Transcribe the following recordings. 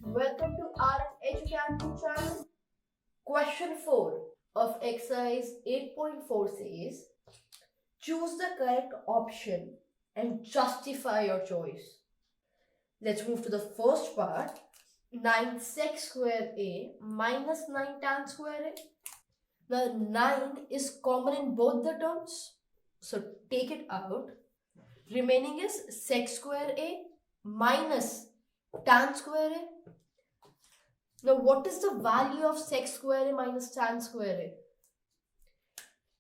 Welcome to our Education channel. Question 4 of exercise 8.4 says, choose the correct option and justify your choice. Let's move to the first part. 9 sec² A minus 9 tan² A. The 9 is common in both the terms, so take it out. Remaining is sec² A minus tan² A. Now, what is the value of sec² A minus tan² A?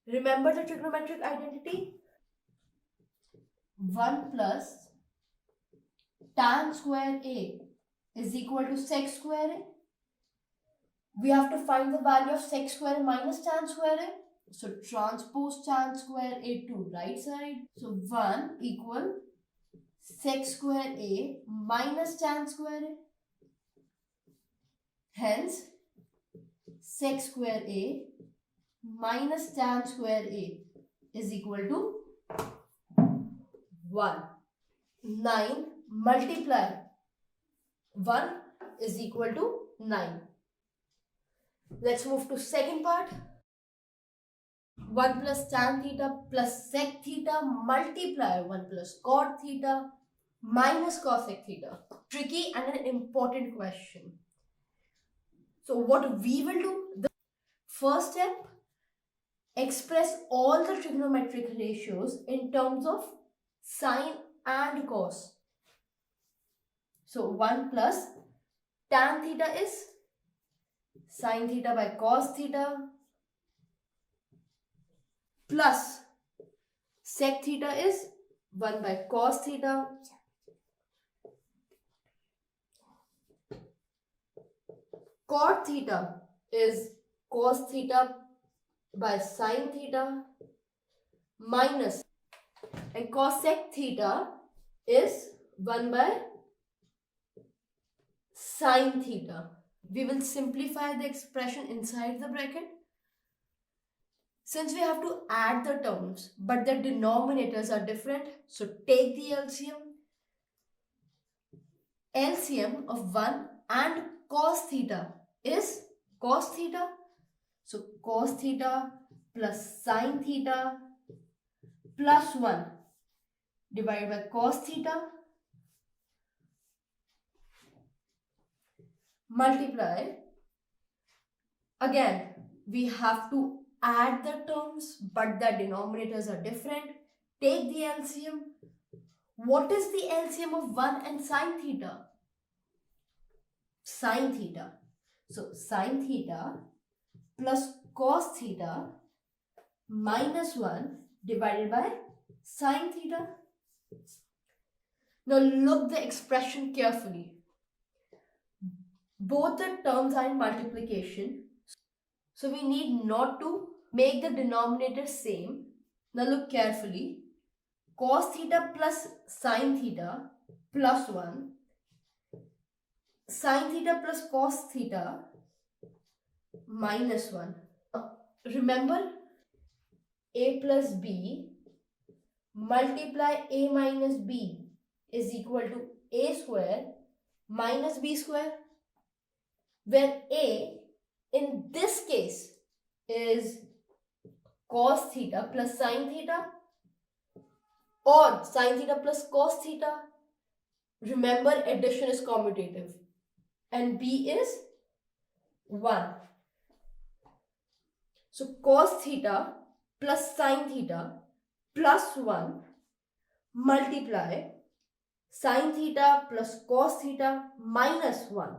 Remember the trigonometric identity? 1 plus tan² A is equal to sec² A. We have to find the value of sec² A minus tan² A. So, transpose tan² A to right side. So, 1 equal sec² A minus tan² A. Hence, sec² A minus tan² A is equal to 1. 9 multiply 1 is equal to 9. Let's move to second part. 1 plus tan theta plus sec theta multiply 1 plus cot theta minus cosec theta. Tricky and an important question. So what we will do, the first step, express all the trigonometric ratios in terms of sine and cos. So 1 plus tan theta is sine theta by cos theta plus sec theta is 1 by cos theta cot theta is cos theta by sine theta minus, and cosec theta is 1 by sine theta. We will simplify the expression inside the bracket. Since we have to add the terms but the denominators are different, so take the LCM. LCM of 1 and cos theta is cos theta. So cos theta plus sine theta plus 1 divided by cos theta multiply. Again, we have to add the terms but the denominators are different. Take the LCM. What is the LCM of 1 and sine theta? Sine theta. So sine theta plus cos theta minus 1 divided by sine theta. Now look the expression carefully. Both the terms are in multiplication, so we need not to make the denominator same. Now look carefully. Cos theta plus sine theta plus 1, sine theta plus cos theta minus 1. Remember, a plus b multiply a minus b is equal to a square minus b square, where a in this case is cos theta plus sine theta or sine theta plus cos theta. Remember, addition is commutative, and b is 1. So cos theta plus sine theta plus 1 multiply sine theta plus cos theta minus 1,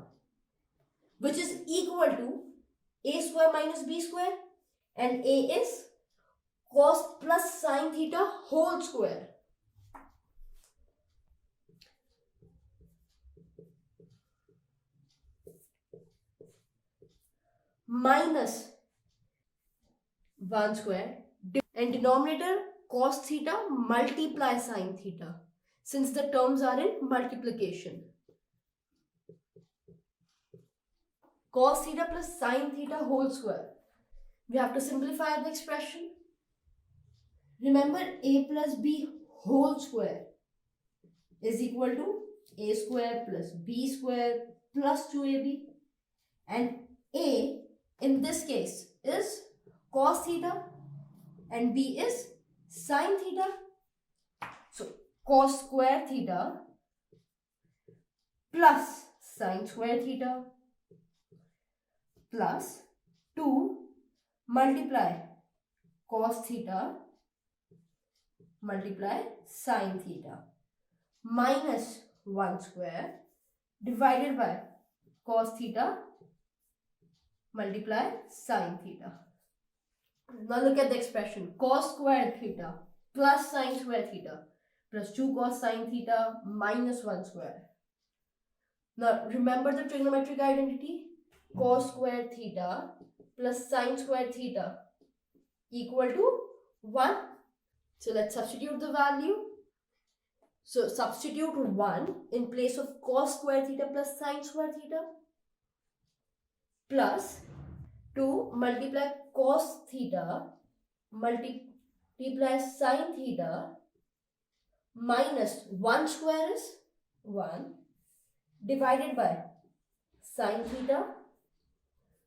which is equal to a square minus b square, and a is cos plus sine theta whole square. Minus 1 square, and denominator cos theta multiply sine theta, since the terms are in multiplication. Cos theta plus sine theta whole square. We have to simplify the expression. Remember, a plus b whole square is equal to a square plus b square plus 2ab, and A in this case is cos theta and B is sin theta. So cos square theta plus sin square theta plus 2 multiply cos theta multiply sin theta minus 1 square divided by cos theta multiply sin theta. Now look at the expression cos square theta plus sin square theta plus 2 cos sin theta minus 1 square. Now remember the trigonometric identity, cos square theta plus sin square theta equal to 1. So let's substitute the value. So substitute 1 in place of cos square theta plus sin square theta plus 2 multiply cos theta multiply sin theta minus 1 square is 1 divided by sin theta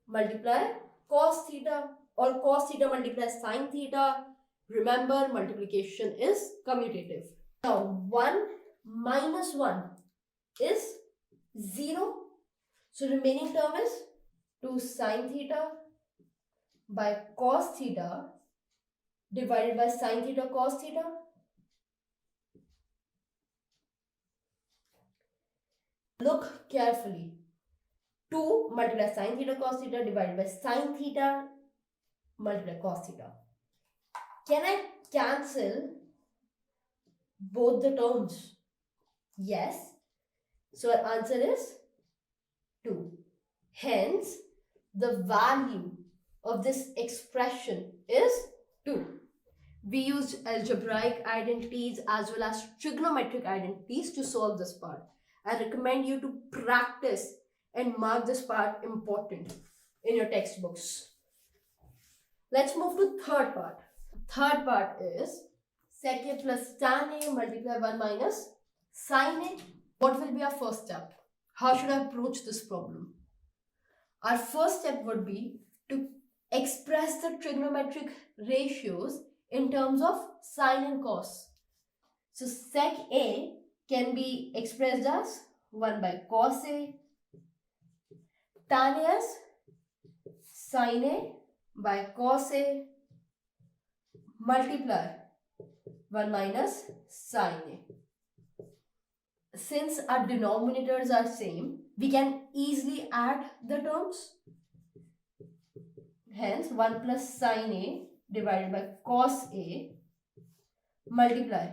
multiply cos theta, or cos theta multiply sin theta. Remember, multiplication is commutative. Now 1 minus 1 is 0. So remaining term is 2 sin theta by cos theta divided by sin theta cos theta. Look carefully. 2 multiply sin theta cos theta divided by sin theta multiply cos theta. Can I cancel both the terms? Yes. So our answer is 2. Hence, the value of this expression is 2. We used algebraic identities as well as trigonometric identities to solve this part. I recommend you to practice and mark this part important in your textbooks. Let's move to third part. Third part is sec A plus tan A multiply 1 minus sin A. What will be our first step? How should I approach this problem? Our first step would be to express the trigonometric ratios in terms of sin and cos. So sec A can be expressed as 1 by cos A, tan A as sin A by cos A multiply 1 minus sin A. Since our denominators are same, we can easily add the terms. Hence 1 plus sin A divided by cos A multiply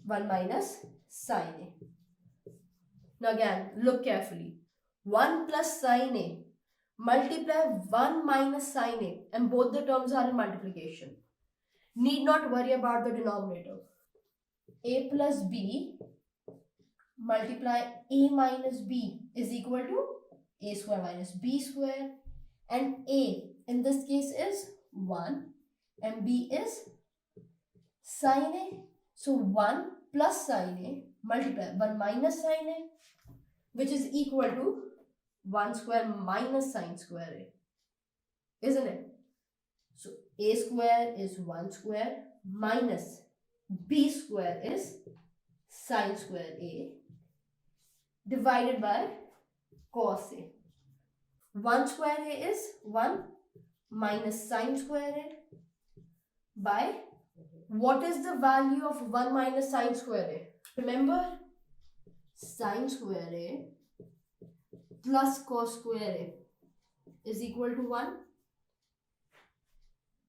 1 minus sin A. Now again, look carefully. 1 plus sin A multiply 1 minus sin A, and both the terms are in multiplication. Need not worry about the denominator. A plus B multiply A minus B is equal to A square minus B square, and A in this case is 1 and B is sin A. So 1 plus sin A multiply 1 minus sin A, which is equal to 1 square minus sin square A, isn't it? So A square is 1 square minus B square is sin square A divided by cos A. 1 square A is 1 minus sin square A by, what is the value of 1 minus sin square A? Remember, sin square A plus cos square A is equal to 1.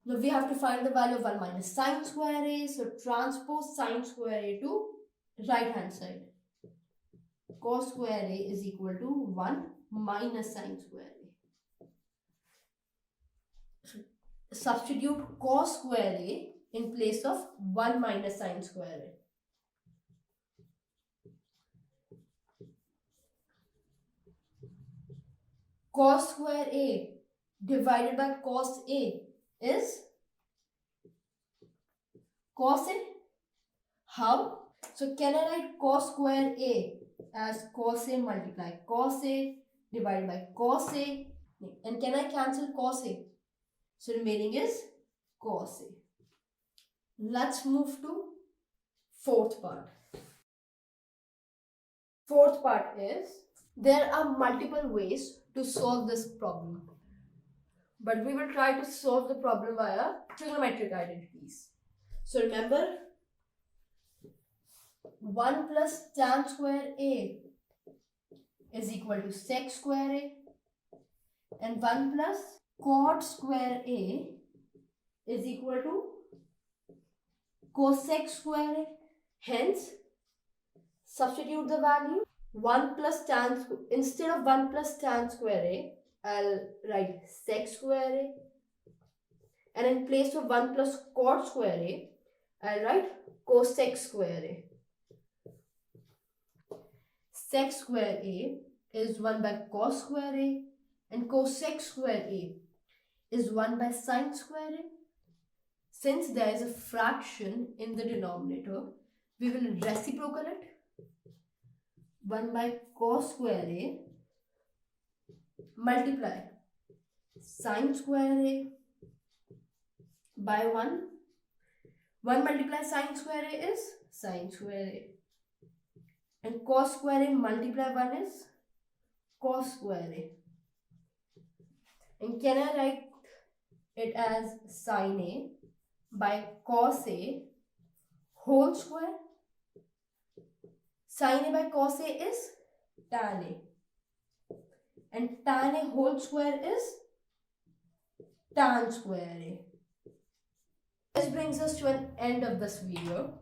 Now we have to find the value of 1 minus sin square A. So transpose sin square A to right hand side. Cos square A is equal to 1 minus sin square A. Substitute cos square A in place of 1 minus sin square A. Cos square A divided by cos A is cos A. How? So can I write cos square A as cos A multiply cos A divided by cos A. And can I cancel cos A? So remaining is cos A. Let's move to fourth part. Fourth part is there are multiple ways to solve this problem, but we will try to solve the problem via trigonometric identities. So remember, 1 plus tan square A is equal to sec square A, and 1 plus cot square A is equal to cosec square A. Hence, substitute the value 1 plus tan, instead of 1 plus tan square A, I'll write sec square A, and in place of 1 plus cot square A, I'll write cosec square A. Sec square A is 1 by cos square A, and cosec square A is 1 by sin square A. Since there is a fraction in the denominator, we will reciprocal it. 1 by cos square A multiply sin square A by 1. 1 multiply sin square A is sin square A. And cos square A multiply 1 is cos square A. And can I write it as sin A by cos A whole square? Sin A by cos A is tan A. And tan A whole square is tan square A. This brings us to an end of this video.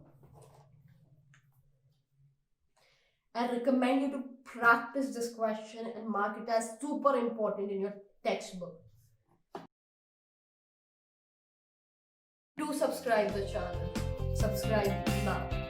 I recommend you to practice this question and mark it as super important in your textbook. Do subscribe the channel. Subscribe now.